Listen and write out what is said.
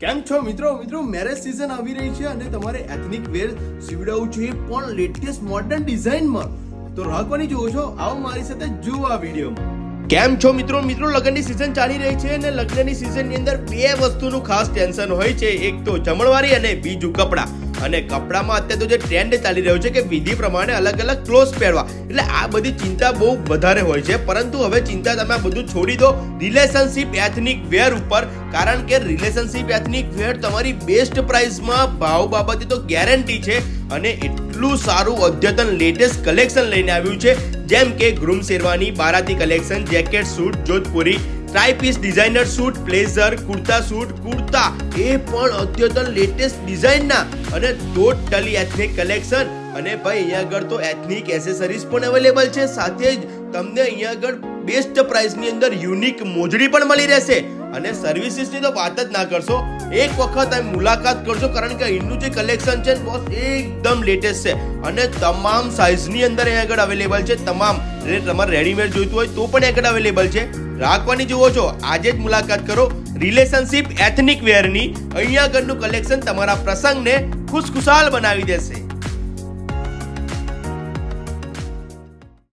કેમ છો મિત્રો મેરેજ સીઝન આવી રહી છે અને તમારે એથનિક વેર સીવડાવવું છે પણ લેટેસ્ટ મોડર્ન ડિઝાઇનમાં તો રાખવાની જોવો છો. આવો મારી સાથે જુઓ આ વિડીયોમાં. કેમ છો મિત્રો લગ્નની સીઝન ચાલી રહી છે અને લગ્નની સીઝનની અંદર બે વસ્તુનું ખાસ ટેન્શન હોય છે. એક તો જમણવારી અને બીજું કપડાં. અને કપડામાં અત્યારે તો જે ટ્રેન્ડ ચાલી રહ્યો છે કે વિધિ પ્રમાણે અલગ અલગ ક્લોથ પહેરવા, એટલે આ બધી ચિંતા બહુ વધારે હોય છે. પરંતુ હવે ચિંતા તમે આ બધું છોડી દો રિલેશનશિપ એથનિક વેર ઉપર, કારણ કે રિલેશનશિપ એથનિક વેર તમારી બેસ્ટ પ્રાઇસમાં ભાવ બાબતે તો ગેરંટી છે અને એટલું સારું અદ્યતન લેટેસ્ટ કલેક્શન લઈને આવ્યું છે, જેમ કે ગ્રૂમ શેરવાની, બારાતી collection, jacket suit, Jodhpuri, three piece designer suit, blazer, kurta suit, kurta એ પણ અદ્યતન લેટેસ્ટ ડિઝાઇનના અને ટોટલી એથનિક કલેક્શન. અને ભાઈ અહીંયા આગળ તો એથનિક એસેસરીઝ પણ અવેલેબલ છે. સાથે જ તમને અહીંયા આગળ બેસ્ટ પ્રાઇસની અંદર યુનિક મોજડી પણ મળી રહેશે. અને સર્વિસીસની તો વાત જ ના કરશો, એક વખત આ મુલાકાત કરજો, કારણ કે અહીંનું જે કલેક્શન છે બોસ એકદમ લેટેસ્ટ છે અને તમામ સાઇઝની અંદર અહીંયા આગળ અવેલેબલ છે. તમામ તમારે રેડીમેડ જોઈતું હોય તો પણ અહીંયા આગળ અવેલેબલ છે. રાખવાની જુઓ છો, આજે જ મુલાકાત કરો રિલેશનશિપ એથનિક વેરની. અહીંયા આગળનું કલેક્શન તમારા પ્રસંગને ખુશખુશાલ બનાવી દેશે.